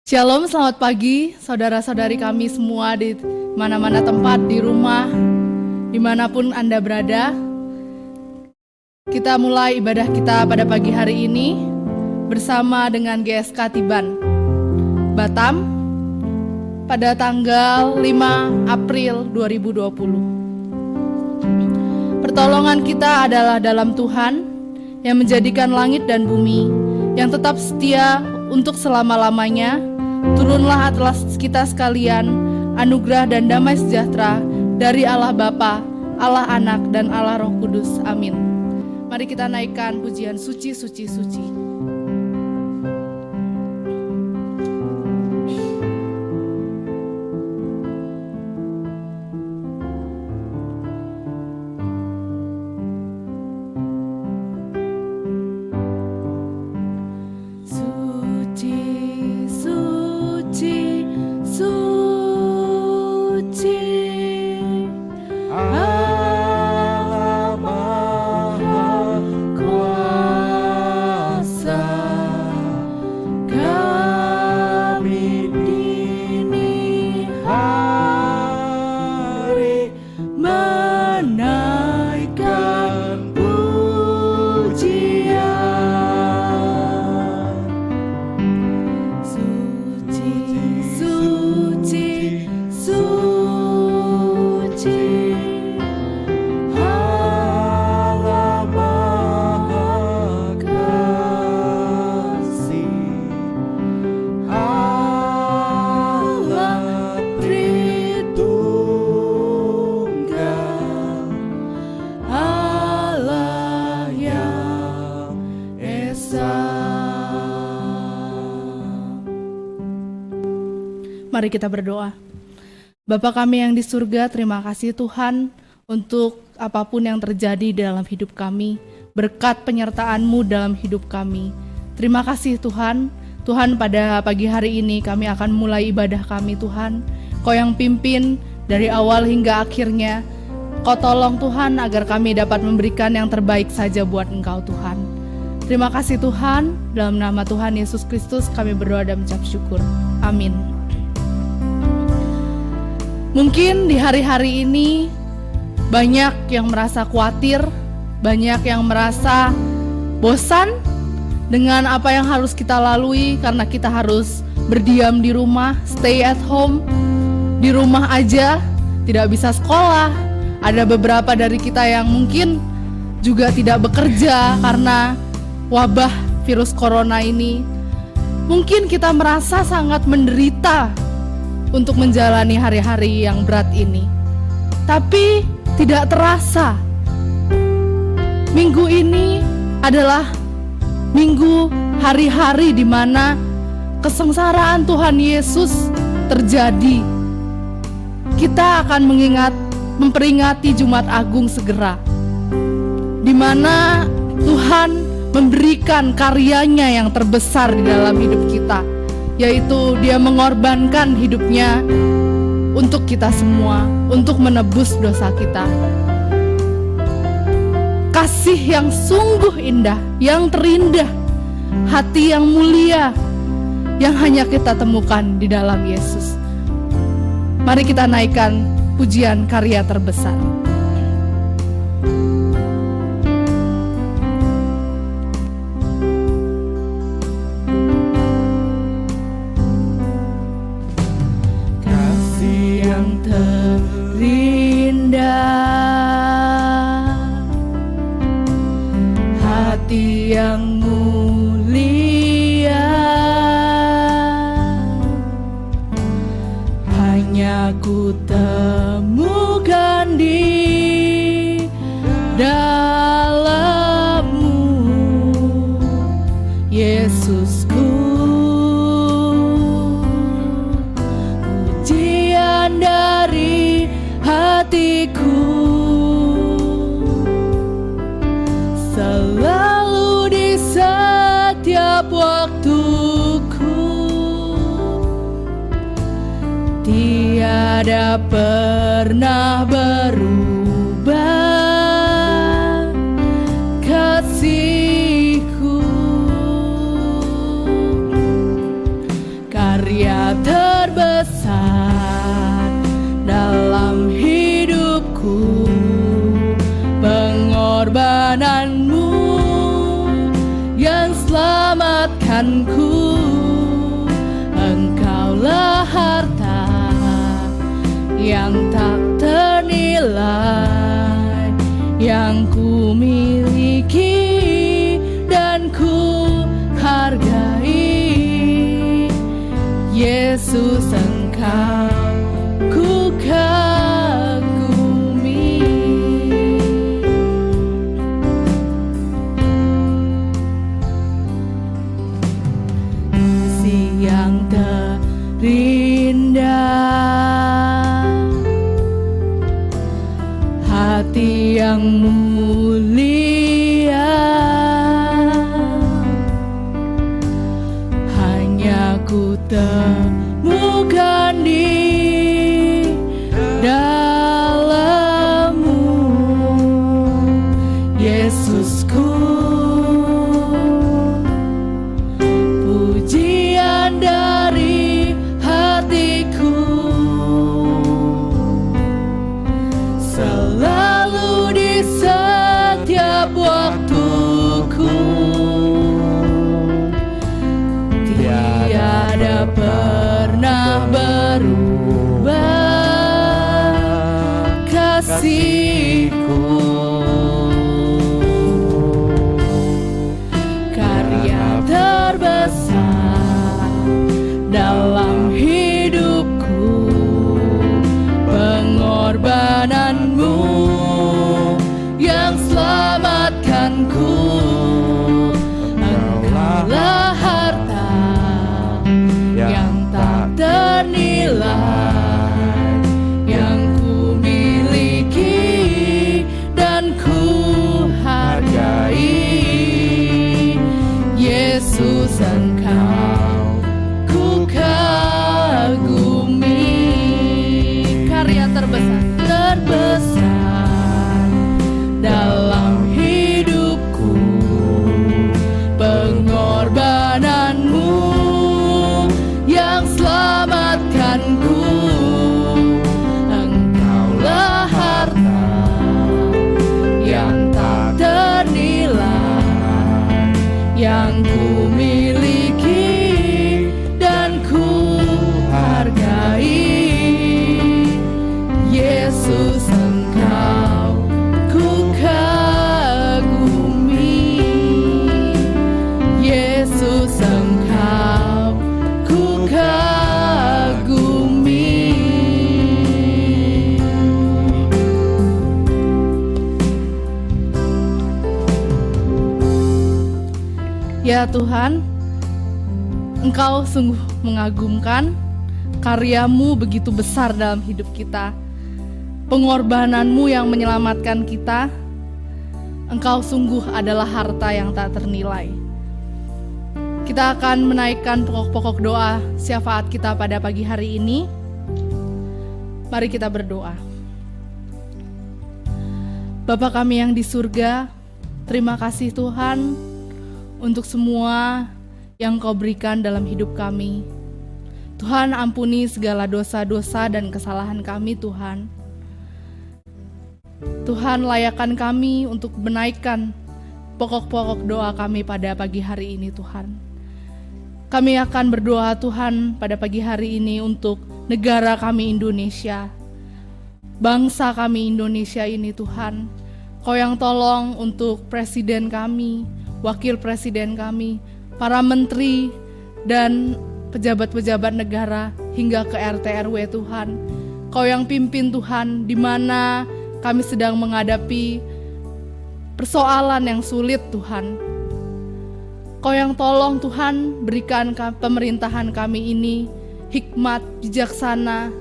Shalom, selamat pagi saudara-saudari kami semua di mana-mana tempat, di rumah, dimanapun Anda berada. Kita mulai ibadah kita pada pagi hari ini bersama dengan GSK Tiban Batam pada tanggal 5 April 2020. Pertolongan kita adalah dalam Tuhan yang menjadikan langit dan bumi, yang tetap setia untuk selama-lamanya. Turunlah atas kita sekalian anugerah dan damai sejahtera dari Allah Bapa, Allah Anak, dan Allah Roh Kudus. Amin. Mari kita naikkan pujian suci, suci, suci. Mari kita berdoa. Bapa kami yang di surga, terima kasih Tuhan untuk apapun yang terjadi dalam hidup kami, berkat penyertaan-Mu dalam hidup kami. Terima kasih Tuhan. Tuhan, pada pagi hari ini kami akan mulai ibadah kami Tuhan. Kau yang pimpin dari awal hingga akhirnya. Kau tolong Tuhan agar kami dapat memberikan yang terbaik saja buat Engkau Tuhan. Terima kasih Tuhan, dalam nama Tuhan Yesus Kristus kami berdoa dan mengucap syukur. Amin. Mungkin di hari-hari ini banyak yang merasa khawatir, banyak yang merasa bosan dengan apa yang harus kita lalui karena kita harus berdiam di rumah, stay at home, di rumah aja, tidak bisa sekolah. Ada beberapa dari kita yang mungkin juga tidak bekerja karena wabah virus corona ini. Mungkin kita merasa sangat menderita untuk menjalani hari-hari yang berat ini. Tapi tidak terasa, minggu ini adalah minggu hari-hari di mana kesengsaraan Tuhan Yesus terjadi. Kita akan memperingati Jumat Agung segera, di mana Tuhan memberikan karyanya yang terbesar di dalam hidup kita, yaitu Dia mengorbankan hidupnya untuk kita semua, untuk menebus dosa kita. Kasih yang sungguh indah, yang terindah, hati yang mulia, yang hanya kita temukan di dalam Yesus. Mari kita naikkan pujian karya terbesar. Hati yang mulia, hanya ku temukan di dalam-Mu, Yesusku. Pujian dari hatiku selalu di setiap waktuku, tiada pernah berubah kasihku. Karya karya terbesar dalam hidupku, pengorbananmu yang selamatkanku. Engkaulah harta yang tak ternilai, yang ku miliki dan ku hargai. Yesus, Engkau ku kagumi. Siang terindah, hati yang mulia, hanya ku temukan di dalam-Mu, Yesusku. Pujian dari hatiku selalu di setiap waktuku, tiada pernah berubah kasih-Ku. Karya terbesar dalam hidupku, pengorbananmu yang selamatkanku. Engkaulah harta yang tak ternilai, yang ku miliki dan ku hargai. Yesus, Engkau ku kagumi. Karya terbesar dalam hidupku, pengorbananmu yang selamatkanku. Engkaulah harta yang tak ternilai, yang ku miliki dan ku hargai. Yesus, Engkau ku kagumi. Yesus, Engkau ku kagumi. Ya Tuhan, Engkau sungguh mengagumkan. Karya-Mu begitu besar dalam hidup kita, pengorbanan-Mu yang menyelamatkan kita. Engkau sungguh adalah harta yang tak ternilai. Kita akan menaikkan pokok-pokok doa syafaat kita pada pagi hari ini. Mari kita berdoa. Bapa kami yang di surga, terima kasih Tuhan untuk semua yang Kau berikan dalam hidup kami. Tuhan, ampuni segala dosa-dosa dan kesalahan kami Tuhan. Tuhan, layakkan kami untuk menaikkan pokok-pokok doa kami pada pagi hari ini Tuhan. Kami akan berdoa Tuhan pada pagi hari ini untuk negara kami Indonesia, bangsa kami Indonesia ini Tuhan. Kau yang tolong untuk presiden kami, wakil presiden kami, para menteri dan pejabat-pejabat negara hingga ke RT RW Tuhan. Kau yang pimpin Tuhan, di mana kami sedang menghadapi persoalan yang sulit Tuhan. Kau yang tolong Tuhan, berikan pemerintahan kami ini hikmat, bijaksana.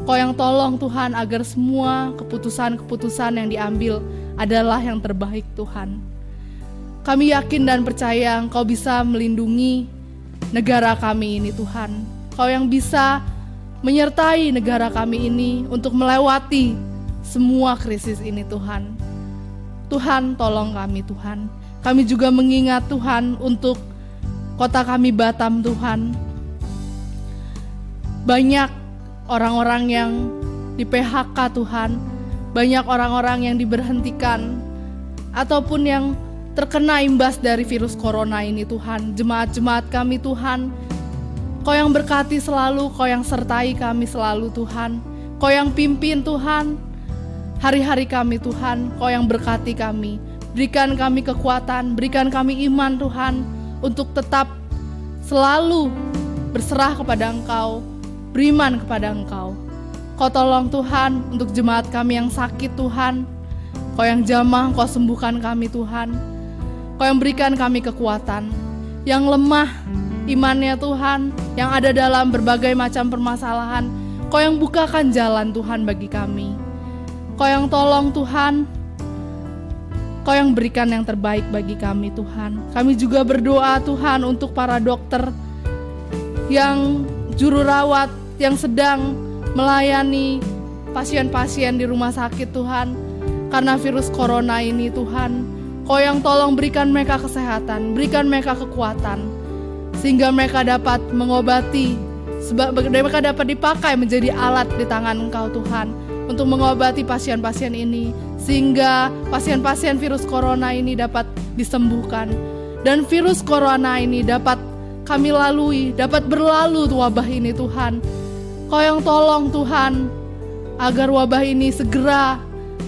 Kau yang tolong Tuhan agar semua keputusan-keputusan yang diambil adalah yang terbaik Tuhan. Kami yakin dan percaya Engkau bisa melindungi negara kami ini Tuhan. Kau yang bisa menyertai negara kami ini untuk melewati semua krisis ini Tuhan. Tuhan, tolong kami Tuhan. Kami juga mengingat Tuhan untuk kota kami Batam Tuhan. Banyak orang-orang yang di PHK Tuhan, banyak orang-orang yang diberhentikan ataupun yang terkena imbas dari virus corona ini Tuhan. Jemaat-jemaat kami Tuhan, Kau yang berkati selalu, Kau yang sertai kami selalu Tuhan, Kau yang pimpin Tuhan hari-hari kami Tuhan, Kau yang berkati kami. Berikan kami kekuatan, berikan kami iman Tuhan, untuk tetap selalu berserah kepada Engkau, beriman kepada Engkau. Kau tolong Tuhan untuk jemaat kami yang sakit Tuhan, Kau yang jamah, Kau sembuhkan kami Tuhan. Kau yang berikan kami kekuatan, yang lemah imannya Tuhan, yang ada dalam berbagai macam permasalahan, Kau yang bukakan jalan Tuhan bagi kami. Kau yang tolong Tuhan, Kau yang berikan yang terbaik bagi kami Tuhan. Kami juga berdoa Tuhan untuk para dokter yang juru rawat, yang sedang melayani pasien-pasien di rumah sakit Tuhan, karena virus corona ini Tuhan. Kau yang tolong berikan mereka kesehatan, berikan mereka kekuatan, sehingga mereka dapat mengobati, mereka dapat dipakai menjadi alat di tangan Engkau Tuhan, untuk mengobati pasien-pasien ini, sehingga pasien-pasien virus corona ini dapat disembuhkan, dan virus corona ini dapat kami lalui, dapat berlalu wabah ini Tuhan. Kau yang tolong Tuhan, agar wabah ini segera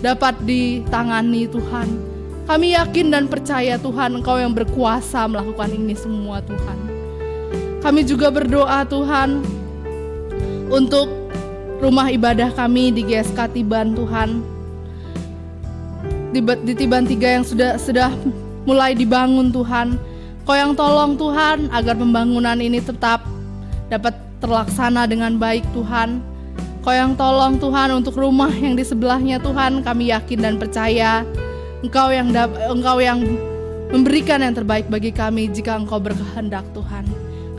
dapat ditangani Tuhan. Kami yakin dan percaya Tuhan, Engkau yang berkuasa melakukan ini semua Tuhan. Kami juga berdoa Tuhan untuk rumah ibadah kami di GSK Tiban Tuhan, di Tiban 3 yang sudah mulai dibangun Tuhan. Kau yang tolong Tuhan agar pembangunan ini tetap dapat terlaksana dengan baik Tuhan. Kau yang tolong Tuhan untuk rumah yang di sebelahnya Tuhan, kami yakin dan percaya Engkau yang memberikan yang terbaik bagi kami jika Engkau berkehendak Tuhan.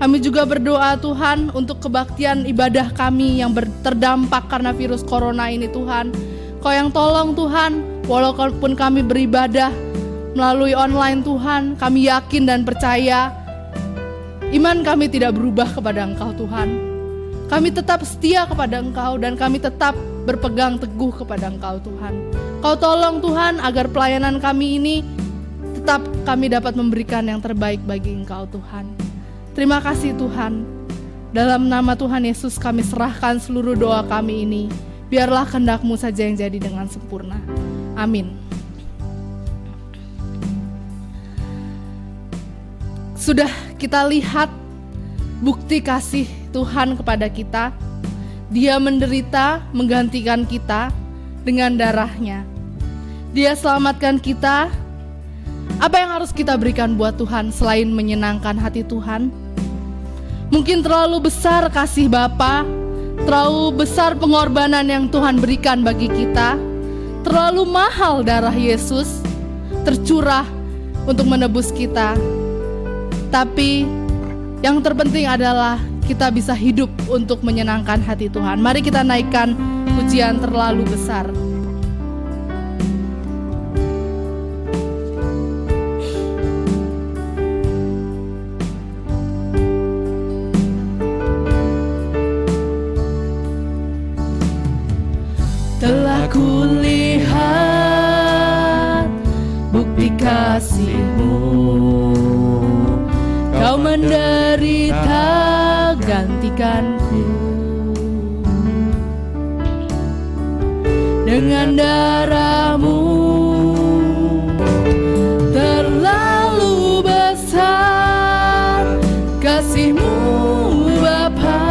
Kami juga berdoa Tuhan untuk kebaktian ibadah kami yang terdampak karena virus corona ini Tuhan. Kau yang tolong Tuhan, walaupun kami beribadah melalui online Tuhan, kami yakin dan percaya iman kami tidak berubah kepada Engkau Tuhan. Kami tetap setia kepada Engkau dan kami tetap berpegang teguh kepada Engkau Tuhan. Kau tolong Tuhan agar pelayanan kami ini tetap kami dapat memberikan yang terbaik bagi Engkau Tuhan. Terima kasih Tuhan. Dalam nama Tuhan Yesus kami serahkan seluruh doa kami ini. Biarlah kehendak-Mu saja yang jadi dengan sempurna. Amin. Sudah kita lihat bukti kasih Tuhan kepada kita. Dia menderita menggantikan kita dengan darah-Nya. Dia selamatkan kita. Apa yang harus kita berikan buat Tuhan selain menyenangkan hati Tuhan? Mungkin terlalu besar kasih Bapa, terlalu besar pengorbanan yang Tuhan berikan bagi kita, terlalu mahal darah Yesus tercurah untuk menebus kita. Tapi yang terpenting adalah kita bisa hidup untuk menyenangkan hati Tuhan. Mari kita naikkan pujian terlalu besar. Telah kulihat bukti kasih-Mu, Kau menderita gantikanku. Dengan darah-Mu terlalu besar kasih-Mu Bapa,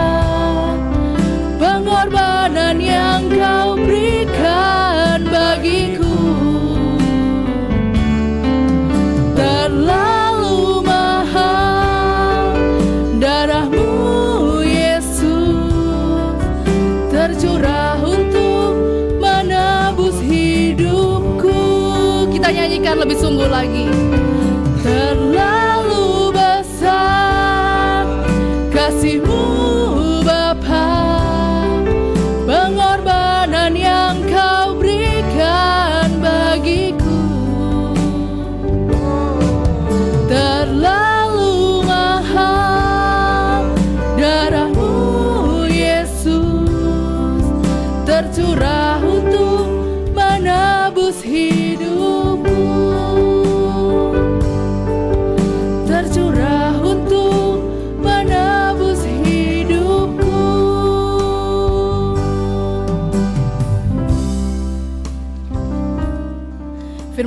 pengorbanan yang Kau berikan bagiku terlalu mahal. Darah-Mu Yesus tercurah untuk menebus hidupku. Kita nyanyikan lebih sungguh lagi. Terlalu besar kasih-Mu Bapa, pengorbanan yang Kau berikan bagiku terlalu mahal. Darah-Mu Yesus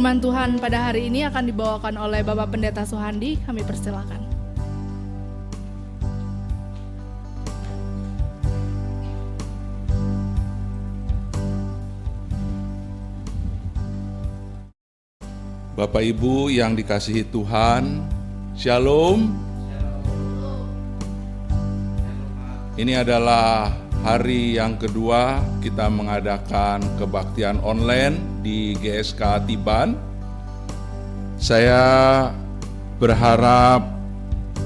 Firman Tuhan pada hari ini akan dibawakan oleh Bapak Pendeta Suhandi. Kami persilakan. Bapak Ibu yang dikasihi Tuhan, Shalom. Ini adalah hari yang kedua kita mengadakan kebaktian online di GSK Tiban. Saya berharap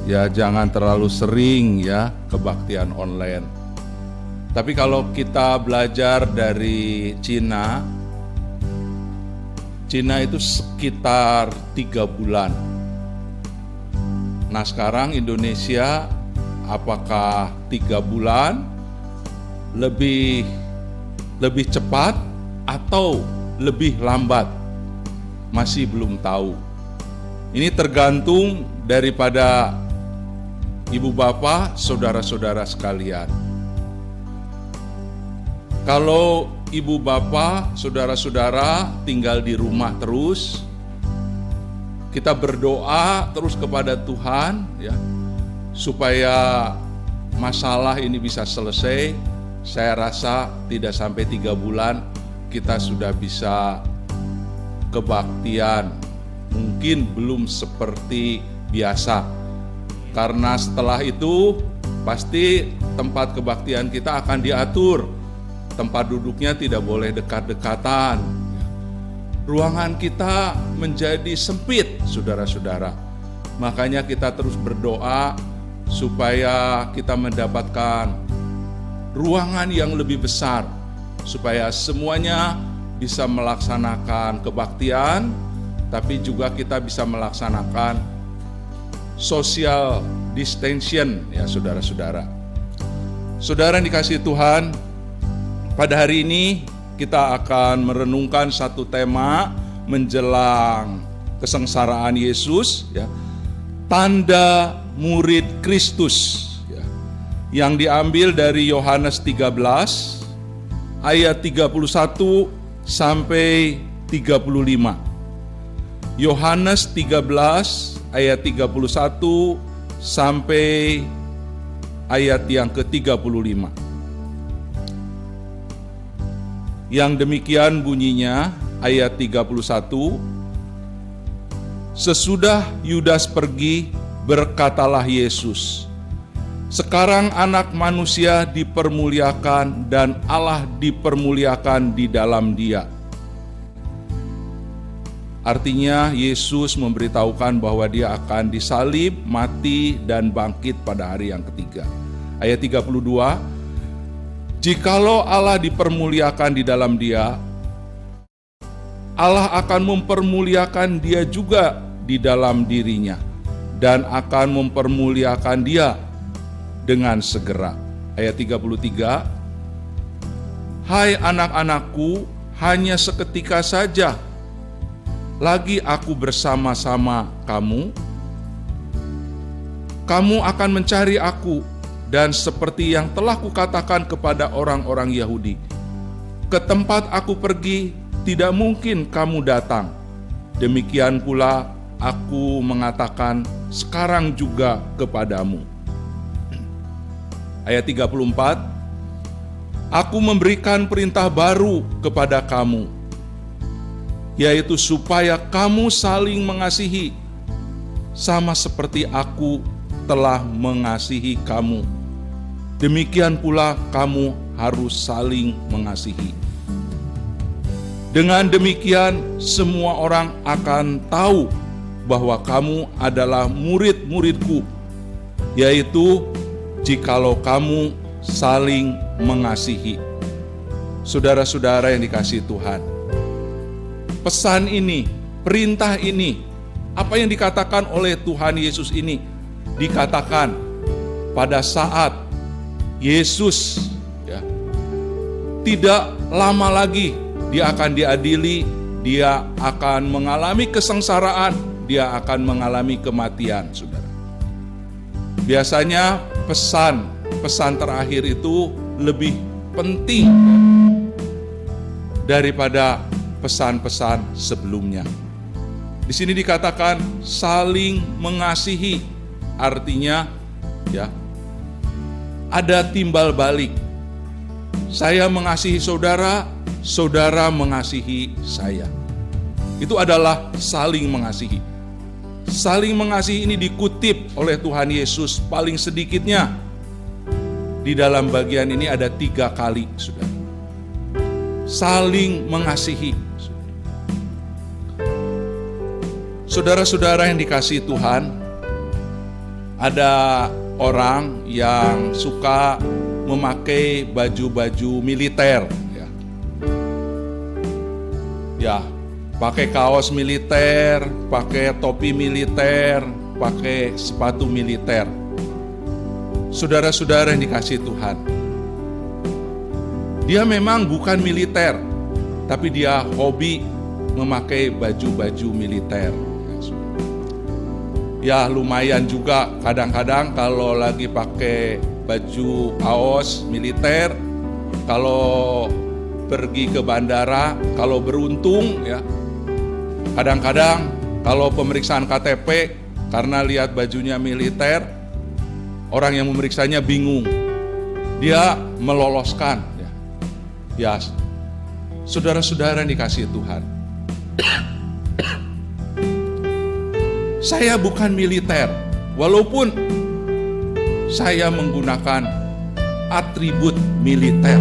ya jangan terlalu sering ya kebaktian online. Tapi kalau kita belajar dari Cina itu sekitar 3 bulan. Nah sekarang Indonesia apakah 3 bulan lebih cepat atau lebih lambat? Masih belum tahu. Ini tergantung daripada ibu bapak, saudara-saudara sekalian. Kalau ibu bapak, saudara-saudara tinggal di rumah terus, kita berdoa terus kepada Tuhan ya, supaya masalah ini bisa selesai. Saya rasa tidak sampai 3 bulan kita sudah bisa kebaktian. Mungkin belum seperti biasa, karena setelah itu pasti tempat kebaktian kita akan diatur. Tempat duduknya tidak boleh dekat-dekatan. Ruangan kita menjadi sempit, saudara-saudara. Makanya kita terus berdoa supaya kita mendapatkan ruangan yang lebih besar, supaya semuanya bisa melaksanakan kebaktian, tapi juga kita bisa melaksanakan social distancing ya saudara-saudara. Saudara yang dikasihi Tuhan, pada hari ini kita akan merenungkan satu tema menjelang kesengsaraan Yesus ya, tanda murid Kristus ya, yang diambil dari Yohanes 13 ayat 31 sampai 35. Yohanes 13 ayat 31 sampai ayat yang ke-35. Yang demikian bunyinya ayat 31. Sesudah Yudas pergi, berkatalah Yesus, sekarang anak manusia dipermuliakan dan Allah dipermuliakan di dalam dia. Artinya Yesus memberitahukan bahwa dia akan disalib, mati, dan bangkit pada hari yang ketiga. Ayat 32, jikalau Allah dipermuliakan di dalam dia, Allah akan mempermuliakan dia juga di dalam dirinya dan akan mempermuliakan dia dengan segera. Ayat 33, hai anak-anakku, hanya seketika saja lagi aku bersama-sama kamu. Kamu akan mencari aku, dan seperti yang telah kukatakan kepada orang-orang Yahudi, ke tempat aku pergi tidak mungkin kamu datang. Demikian pula aku mengatakan sekarang juga kepadamu. Ayat 34, aku memberikan perintah baru kepada kamu, yaitu supaya kamu saling mengasihi, sama seperti aku telah mengasihi kamu. Demikian pula kamu harus saling mengasihi. Dengan demikian semua orang akan tahu bahwa kamu adalah murid-muridku, yaitu jikalau kamu saling mengasihi. Saudara-saudara yang dikasihi Tuhan, pesan ini, perintah ini, apa yang dikatakan oleh Tuhan Yesus ini, dikatakan pada saat Yesus ya, tidak lama lagi dia akan diadili, dia akan mengalami kesengsaraan, dia akan mengalami kematian, saudara. Biasanya pesan terakhir itu lebih penting daripada pesan-pesan sebelumnya. Di sini dikatakan saling mengasihi, artinya ya ada timbal balik. Saya mengasihi saudara, saudara mengasihi saya. Itu adalah saling mengasihi. Saling mengasihi ini dikutip oleh Tuhan Yesus paling sedikitnya. Di dalam bagian ini ada 3 kali, saudara. Saling mengasihi. Saudara-saudara yang dikasihi Tuhan, ada orang yang suka memakai baju-baju militer, ya, pakai kaos militer, pakai topi militer, pakai sepatu militer. Saudara-saudara yang dikasihi Tuhan, dia memang bukan militer, tapi dia hobi memakai baju-baju militer. Ya lumayan juga kadang-kadang kalau lagi pakai baju kaos militer, kalau pergi ke bandara, kalau beruntung ya, kadang-kadang kalau pemeriksaan KTP karena lihat bajunya militer, orang yang memeriksanya bingung, dia meloloskan. Ya, saudara-saudara yang dikasihi Tuhan, saya bukan militer, walaupun saya menggunakan atribut militer.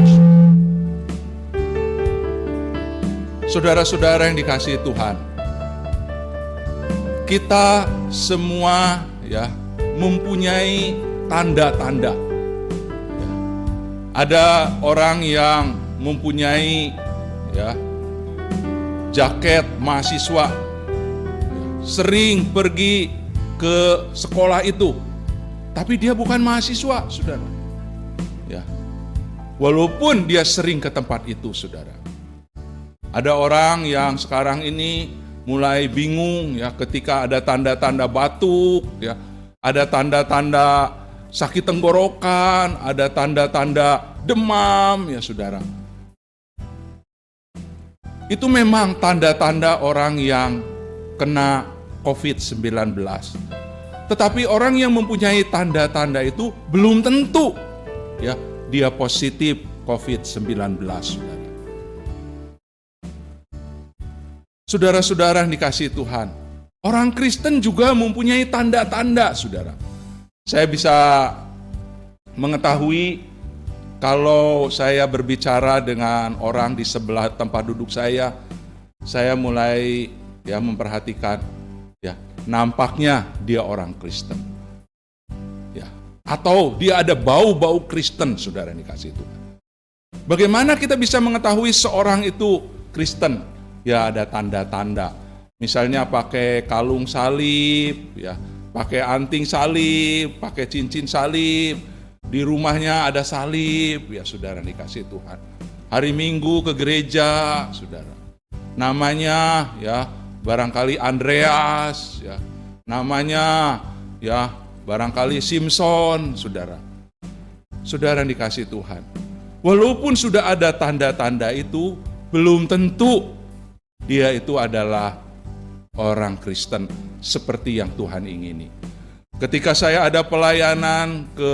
Saudara-saudara yang dikasihi Tuhan, kita semua ya mempunyai tanda-tanda. Ada orang yang mempunyai ya jaket mahasiswa, sering pergi ke sekolah itu, tapi dia bukan mahasiswa, saudara. Ya, walaupun dia sering ke tempat itu, saudara. Ada orang yang sekarang ini mulai bingung ya ketika ada tanda-tanda batuk, ya, ada tanda-tanda sakit tenggorokan, ada tanda-tanda demam, ya saudara. Itu memang tanda-tanda orang yang kena COVID-19. Tetapi orang yang mempunyai tanda-tanda itu belum tentu ya dia positif COVID-19, saudara. Saudara-saudara yang dikasihi Tuhan, orang Kristen juga mempunyai tanda-tanda, saudara. Saya bisa mengetahui kalau saya berbicara dengan orang di sebelah tempat duduk saya mulai ya memperhatikan ya, nampaknya dia orang Kristen. Ya, atau dia ada bau-bau Kristen, saudara yang dikasihi Tuhan. Bagaimana kita bisa mengetahui seorang itu Kristen? Ya ada tanda-tanda. Misalnya pakai kalung salib, ya, pakai anting salib, pakai cincin salib, di rumahnya ada salib, ya saudara dikasih Tuhan. Hari Minggu ke gereja, saudara. Namanya ya barangkali Andreas, ya. Namanya ya barangkali Simpson, saudara. Saudara dikasih Tuhan. Walaupun sudah ada tanda-tanda itu, belum tentu dia itu adalah orang Kristen seperti yang Tuhan ingini. Ketika saya ada pelayanan ke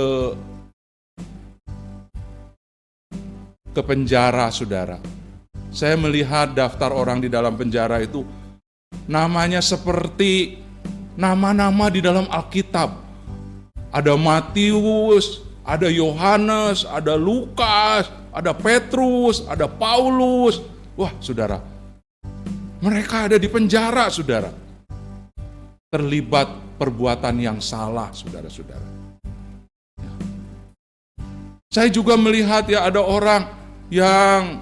penjara, saudara, saya melihat daftar orang di dalam penjara itu namanya seperti nama-nama di dalam Alkitab. Ada Matius, ada Yohanes, ada Lukas, ada Petrus, ada Paulus. Wah, saudara, mereka ada di penjara, saudara. Terlibat perbuatan yang salah, saudara-saudara. Saya juga melihat ya ada orang yang,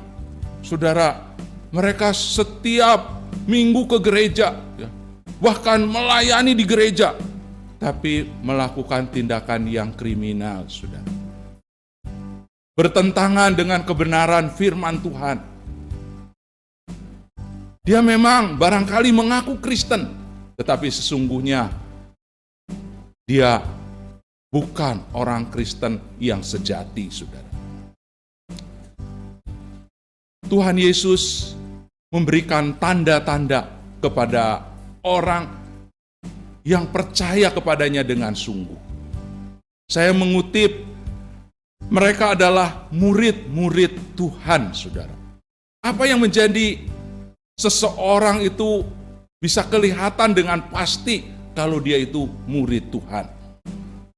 saudara, mereka setiap minggu ke gereja, ya, bahkan melayani di gereja, tapi melakukan tindakan yang kriminal, saudara. Bertentangan dengan kebenaran firman Tuhan. Dia memang barangkali mengaku Kristen, tetapi sesungguhnya dia bukan orang Kristen yang sejati, saudara. Tuhan Yesus memberikan tanda-tanda kepada orang yang percaya kepadanya dengan sungguh. Saya mengutip, mereka adalah murid-murid Tuhan, saudara. Apa yang menjadi seseorang itu bisa kelihatan dengan pasti kalau dia itu murid Tuhan.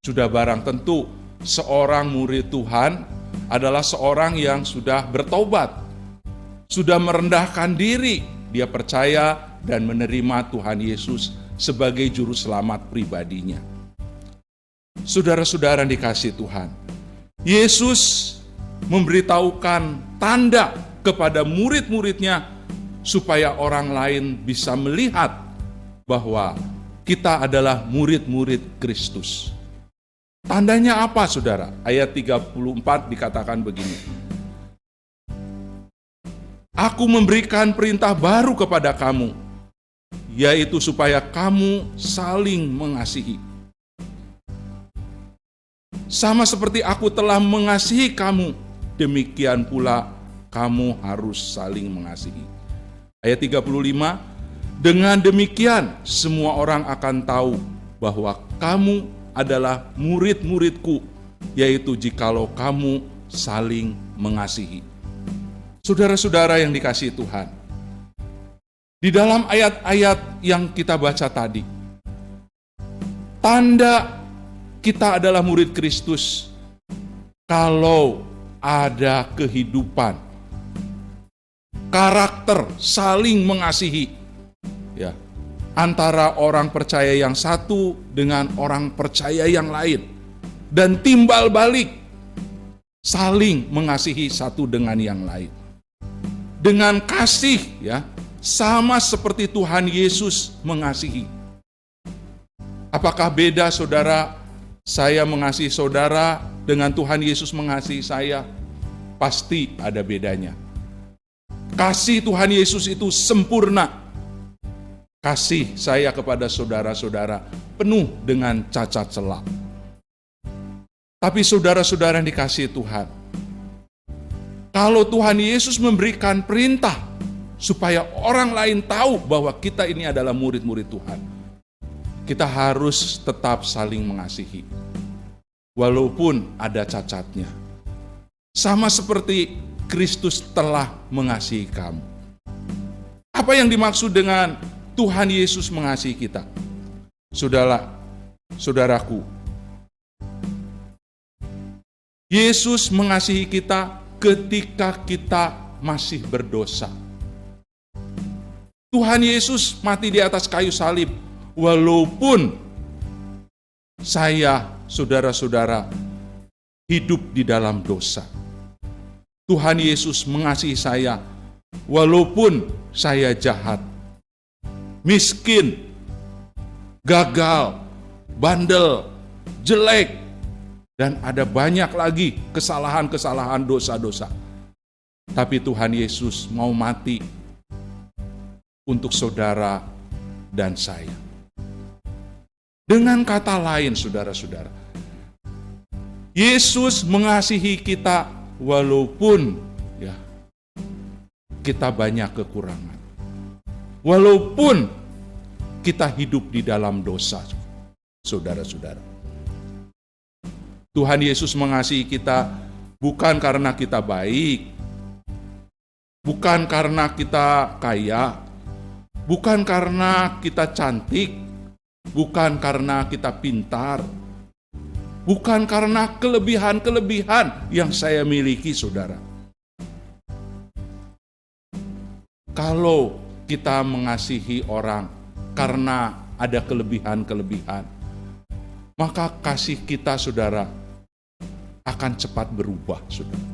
Sudah barang tentu seorang murid Tuhan adalah seorang yang sudah bertobat, sudah merendahkan diri, dia percaya dan menerima Tuhan Yesus sebagai juru selamat pribadinya. Saudara-saudara dikasihi Tuhan, Yesus memberitahukan tanda kepada murid-muridnya supaya orang lain bisa melihat bahwa kita adalah murid-murid Kristus. Tandanya apa, saudara? Ayat 34 dikatakan begini. Aku memberikan perintah baru kepada kamu, yaitu supaya kamu saling mengasihi. Sama seperti aku telah mengasihi kamu, demikian pula kamu harus saling mengasihi. Ayat 35, dengan demikian semua orang akan tahu bahwa kamu adalah murid-muridku, yaitu jikalau kamu saling mengasihi. Saudara-saudara yang dikasihi Tuhan, di dalam ayat-ayat yang kita baca tadi, tanda kita adalah murid Kristus kalau ada kehidupan, karakter saling mengasihi, ya, antara orang percaya yang satu dengan orang percaya yang lain, dan timbal balik saling mengasihi satu dengan yang lain dengan kasih, ya, sama seperti Tuhan Yesus mengasihi. Apakah beda, saudara, saya mengasihi saudara dengan Tuhan Yesus mengasihi saya? Pasti ada bedanya. Kasih Tuhan Yesus itu sempurna. Kasih saya kepada saudara-saudara penuh dengan cacat celah. Tapi saudara-saudara yang dikasihi Tuhan, kalau Tuhan Yesus memberikan perintah supaya orang lain tahu bahwa kita ini adalah murid-murid Tuhan, kita harus tetap saling mengasihi, walaupun ada cacatnya. Sama seperti Kristus telah mengasihi kamu. Apa yang dimaksud dengan Tuhan Yesus mengasihi kita? Saudaraku, Yesus mengasihi kita ketika kita masih berdosa. Tuhan Yesus mati di atas kayu salib, walaupun saya, saudara-saudara, hidup di dalam dosa. Tuhan Yesus mengasihi saya walaupun saya jahat, miskin, gagal, bandel, jelek, dan ada banyak lagi kesalahan-kesalahan, dosa-dosa. Tapi Tuhan Yesus mau mati untuk saudara dan saya. Dengan kata lain, saudara-saudara, Yesus mengasihi kita walaupun, ya, kita banyak kekurangan. Walaupun kita hidup di dalam dosa, saudara-saudara. Tuhan Yesus mengasihi kita bukan karena kita baik, bukan karena kita kaya, bukan karena kita cantik, bukan karena kita pintar, bukan karena kelebihan-kelebihan yang saya miliki, saudara. Kalau kita mengasihi orang karena ada kelebihan-kelebihan, maka kasih kita, saudara, akan cepat berubah, saudara.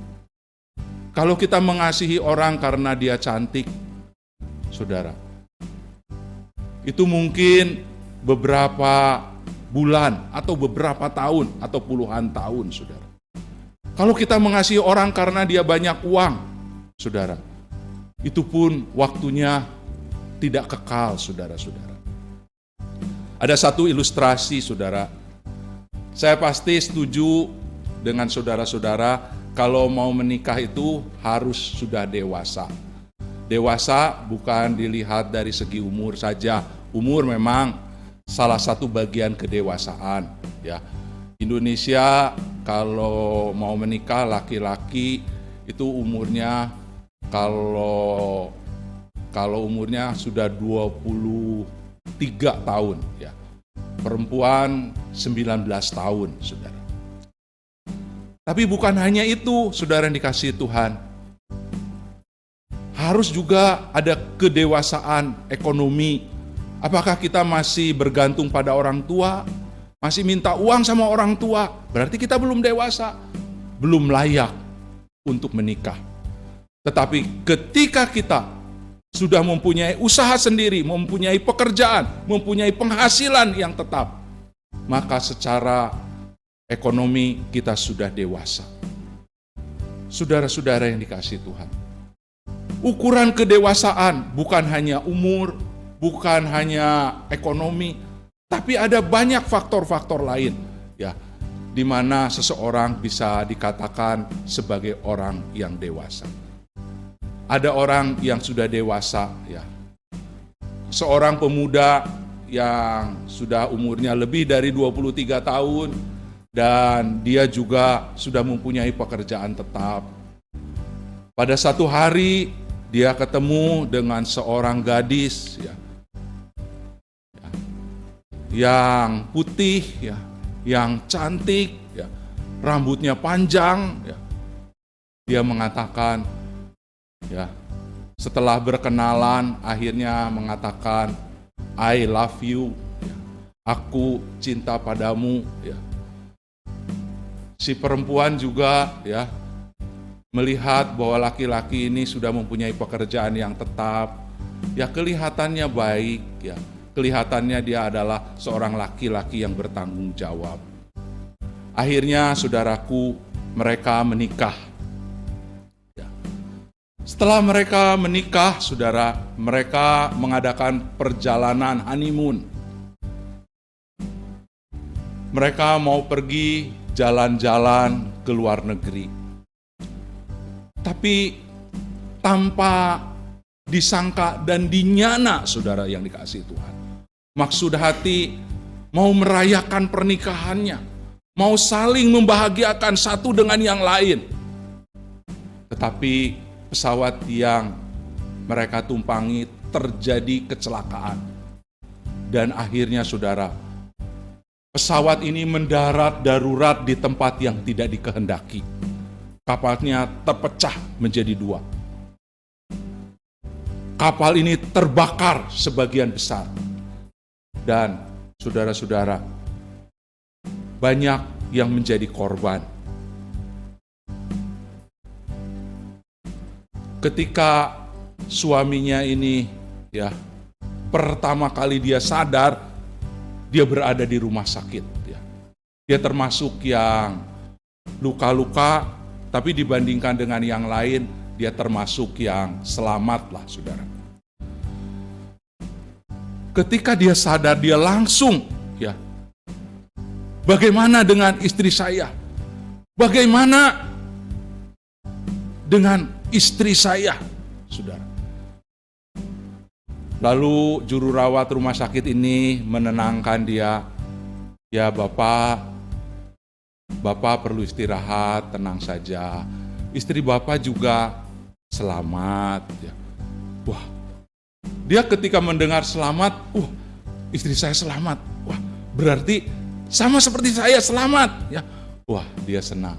Kalau kita mengasihi orang karena dia cantik, saudara, itu mungkin beberapa bulan atau beberapa tahun atau puluhan tahun, saudara. Kalau kita mengasihi orang karena dia banyak uang, saudara, itu pun waktunya tidak kekal, saudara-saudara. Ada satu ilustrasi, saudara. Saya pasti setuju dengan saudara-saudara kalau mau menikah itu harus sudah dewasa. Dewasa bukan dilihat dari segi umur saja, umur memang salah satu bagian kedewasaan, ya. Indonesia kalau mau menikah laki-laki itu umurnya kalau umurnya sudah 23 tahun, ya. Perempuan 19 tahun, saudara. Tapi bukan hanya itu, saudara yang dikasihi Tuhan. Harus juga ada kedewasaan ekonomi. Apakah kita masih bergantung pada orang tua? Masih minta uang sama orang tua? Berarti kita belum dewasa, belum layak untuk menikah. Tetapi ketika kita sudah mempunyai usaha sendiri, mempunyai pekerjaan, mempunyai penghasilan yang tetap, maka secara ekonomi kita sudah dewasa. Saudara-saudara yang dikasihi Tuhan, ukuran kedewasaan bukan hanya umur, bukan hanya ekonomi, tapi ada banyak faktor-faktor lain, ya, di mana seseorang bisa dikatakan sebagai orang yang dewasa. Ada orang yang sudah dewasa, ya. Seorang pemuda yang sudah umurnya lebih dari 23 tahun dan dia juga sudah mempunyai pekerjaan tetap. Pada satu hari dia ketemu dengan seorang gadis, ya, yang putih, ya, yang cantik, ya, rambutnya panjang, ya. Dia mengatakan, ya, setelah berkenalan akhirnya mengatakan, I love you, ya. Aku cinta padamu, ya. Si perempuan juga, ya, melihat bahwa laki-laki ini sudah mempunyai pekerjaan yang tetap, ya, kelihatannya baik, ya, kelihatannya dia adalah seorang laki-laki yang bertanggung jawab. Akhirnya, saudaraku, mereka menikah. Setelah mereka menikah, saudara, mereka mengadakan perjalanan honeymoon. Mereka mau pergi jalan-jalan ke luar negeri. Tapi tanpa disangka dan dinyana, saudara yang dikasihi Tuhan. Maksud hati mau merayakan pernikahannya, mau saling membahagiakan satu dengan yang lain. Tetapi pesawat yang mereka tumpangi terjadi kecelakaan. Dan akhirnya, saudara, pesawat ini mendarat darurat di tempat yang tidak dikehendaki. Kapalnya terpecah menjadi dua. Kapal ini terbakar sebagian besar. Dan saudara-saudara, banyak yang menjadi korban. Ketika suaminya ini, ya, pertama kali dia sadar, dia berada di rumah sakit, ya. Dia termasuk yang luka-luka, tapi dibandingkan dengan yang lain, dia termasuk yang selamat lah, saudara. Ketika dia sadar, dia langsung, ya, bagaimana dengan istri saya? Bagaimana dengan istri saya, saudara? Lalu juru rawat rumah sakit ini menenangkan dia. Ya, Bapak perlu istirahat, tenang saja. Istri Bapak juga selamat, ya. Wah, dia ketika mendengar selamat, istri saya selamat. Wah, berarti sama seperti saya selamat, ya. Wah, dia senang.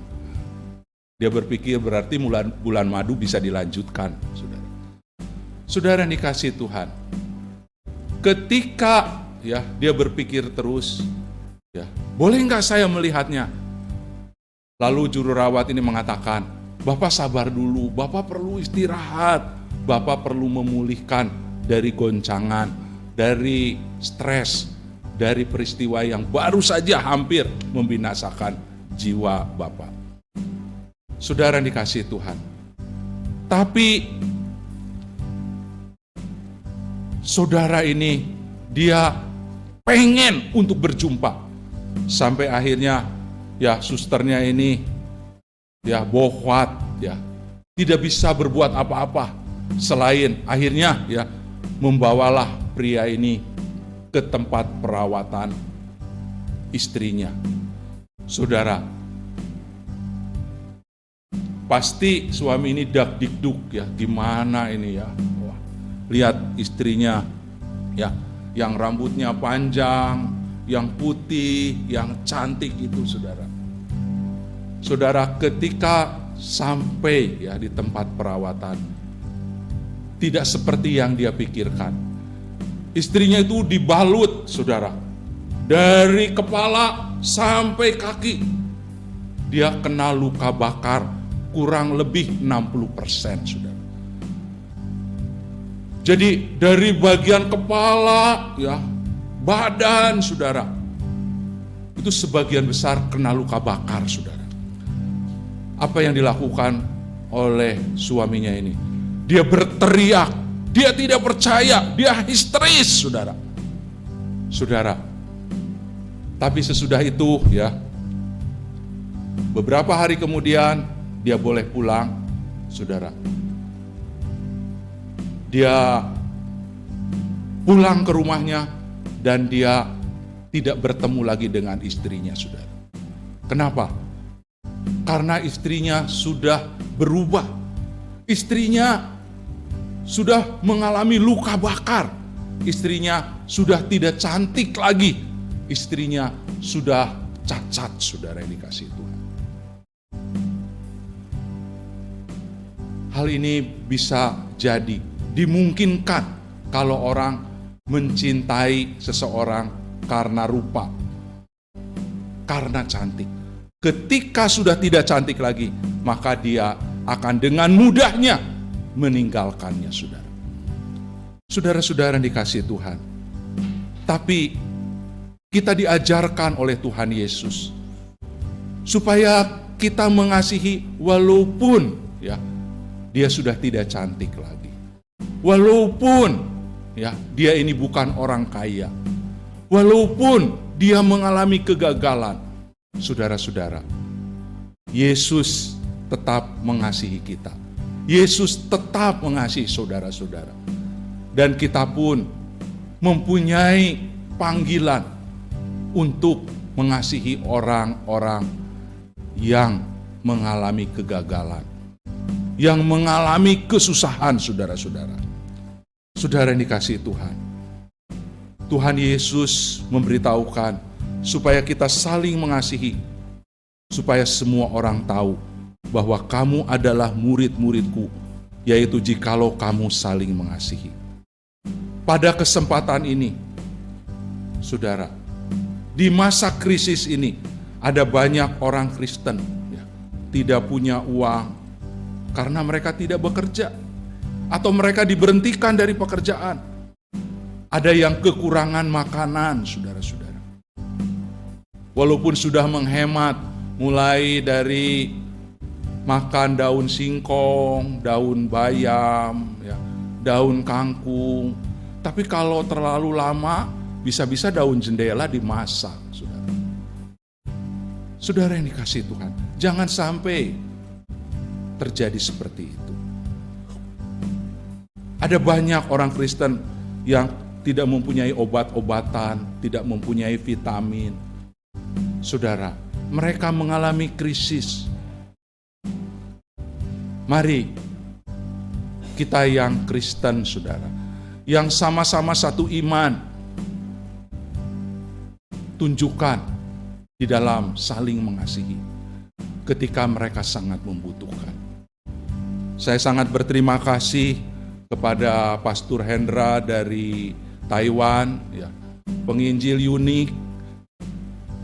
Dia berpikir berarti bulan madu bisa dilanjutkan, saudara. Saudara yang dikasihi Tuhan, ketika, ya, dia berpikir terus, ya, boleh nggak saya melihatnya? Lalu juru rawat ini mengatakan, Bapak sabar dulu, Bapak perlu istirahat, Bapak perlu memulihkan dari goncangan, dari stres, dari peristiwa yang baru saja hampir membinasakan jiwa Bapak. Saudara yang dikasihi Tuhan. Tapi saudara ini, dia pengen untuk berjumpa. Sampai akhirnya, ya, susternya ini, ya, bohwat, ya, tidak bisa berbuat apa-apa selain akhirnya, ya, membawalah pria ini ke tempat perawatan istrinya. Saudara, pasti suami ini dak-dikduk ya, gimana ini ya. Wah, lihat istrinya ya, yang rambutnya panjang, yang putih, yang cantik itu saudara. Saudara, ketika sampai ya di tempat perawatan, tidak seperti yang dia pikirkan. Istrinya itu dibalut saudara, dari kepala sampai kaki. Dia kena luka bakar kurang lebih 60% saudara. Jadi dari bagian kepala ya, badan saudara, itu sebagian besar kena luka bakar saudara. Apa yang dilakukan oleh suaminya ini? Dia berteriak, dia tidak percaya, dia histeris saudara. Saudara, tapi sesudah itu ya, beberapa hari kemudian dia boleh pulang saudara. Dia pulang ke rumahnya dan dia tidak bertemu lagi dengan istrinya saudara. Kenapa? Karena istrinya sudah berubah. Istrinya sudah mengalami luka bakar. Istrinya sudah tidak cantik lagi. Istrinya sudah cacat saudara yang dikasihi Tuhan. Hal ini bisa jadi, dimungkinkan kalau orang mencintai seseorang karena rupa, karena cantik. Ketika sudah tidak cantik lagi, maka dia akan dengan mudahnya meninggalkannya saudara. Saudara-saudara yang dikasihi Tuhan. Tapi kita diajarkan oleh Tuhan Yesus supaya kita mengasihi walaupun ya dia sudah tidak cantik lagi. Walaupun ya dia ini bukan orang kaya. Walaupun dia mengalami kegagalan. Saudara-saudara, Yesus tetap mengasihi kita. Yesus tetap mengasihi saudara-saudara. Dan kita pun mempunyai panggilan untuk mengasihi orang-orang yang mengalami kegagalan, yang mengalami kesusahan saudara-saudara. Saudara yang dikasihi Tuhan, Tuhan Yesus memberitahukan supaya kita saling mengasihi, supaya semua orang tahu bahwa kamu adalah murid-muridku, yaitu jikalau kamu saling mengasihi. Pada kesempatan ini, saudara, di masa krisis ini, ada banyak orang Kristen ya, tidak punya uang karena mereka tidak bekerja, atau mereka diberhentikan dari pekerjaan. Ada yang kekurangan makanan, saudara-saudara. Walaupun sudah menghemat, mulai dari makan daun singkong, daun bayam, ya, daun kangkung. Tapi kalau terlalu lama, bisa-bisa daun jendela dimasak, saudara. Saudara yang dikasihi Tuhan, jangan sampai terjadi seperti itu. Ada banyak orang Kristen yang tidak mempunyai obat-obatan, tidak mempunyai vitamin. Saudara, mereka mengalami krisis. Mari kita yang Kristen, saudara, yang sama-sama satu iman, tunjukkan di dalam saling mengasihi ketika mereka sangat membutuhkan. Saya sangat berterima kasih kepada Pastor Hendra dari Taiwan, ya, penginjil unik,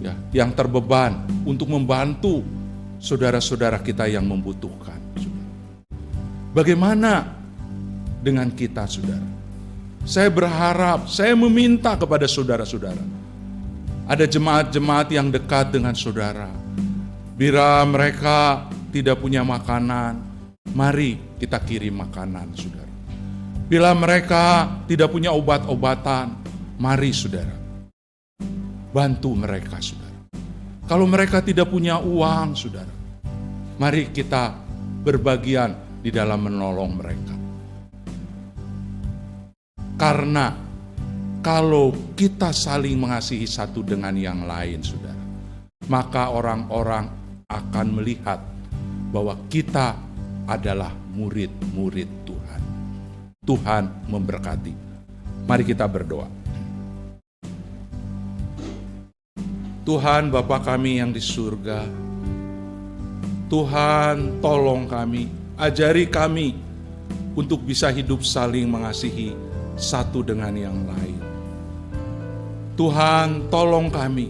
ya, yang terbeban untuk membantu saudara-saudara kita yang membutuhkan. Bagaimana dengan kita, saudara? Saya berharap, saya meminta kepada saudara-saudara, ada jemaat-jemaat yang dekat dengan saudara. Bila mereka tidak punya makanan, mari kita kirim makanan, saudara. Bila mereka tidak punya obat-obatan, mari saudara, bantu mereka, saudara. Kalau mereka tidak punya uang, saudara, mari kita berbagian di dalam menolong mereka. Karena kalau kita saling mengasihi satu dengan yang lain, saudara, maka orang-orang akan melihat bahwa kita adalah murid-murid Tuhan. Tuhan memberkati. Mari kita berdoa. Tuhan Bapa kami yang di surga, Tuhan tolong kami, ajari kami untuk bisa hidup saling mengasihi satu dengan yang lain. Tuhan tolong kami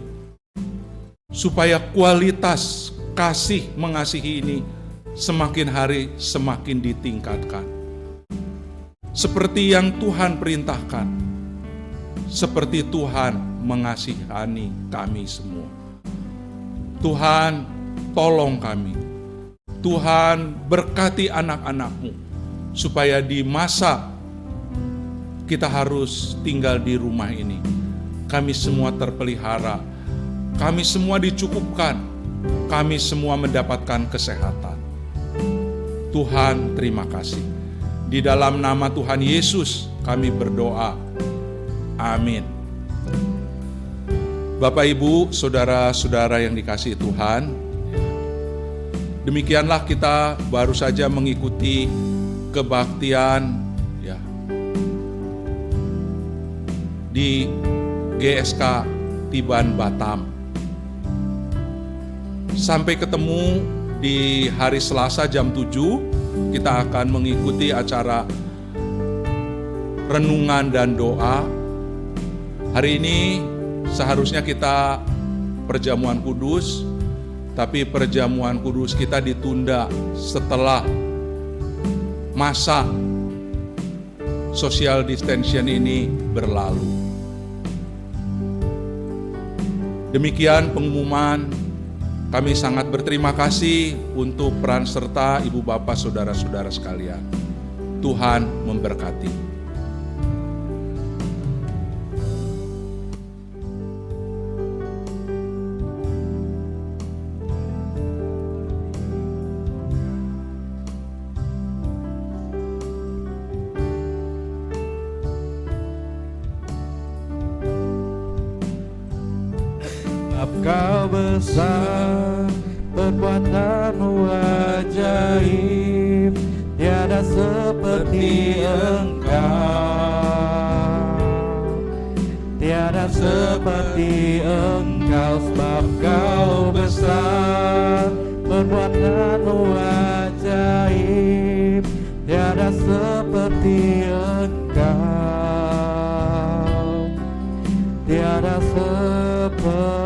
supaya kualitas kasih mengasihi ini semakin hari semakin ditingkatkan. Seperti yang Tuhan perintahkan, seperti Tuhan mengasihani kami semua. Tuhan tolong kami, Tuhan berkati anak-anak-Mu, supaya di masa kita harus tinggal di rumah ini, kami semua terpelihara, kami semua dicukupkan, kami semua mendapatkan kesehatan. Tuhan terima kasih. Di dalam nama Tuhan Yesus kami berdoa. Amin. Bapak, Ibu, saudara-saudara yang dikasihi Tuhan, demikianlah kita baru saja mengikuti kebaktian ya di GSK Tiban Batam. Sampai ketemu di hari Selasa jam 7, kita akan mengikuti acara renungan dan doa. Hari ini seharusnya kita perjamuan kudus, tapi perjamuan kudus kita ditunda setelah masa social distancing ini berlalu. Demikian pengumuman. Kami sangat berterima kasih untuk peran serta ibu bapak saudara-saudara sekalian. Tuhan memberkati. Kau besar, perbuatanmu ajaib, tiada seperti Engkau, tiada seperti Engkau, sebab Kau besar, perbuatanmu ajaib, tiada seperti Engkau, tiada seperti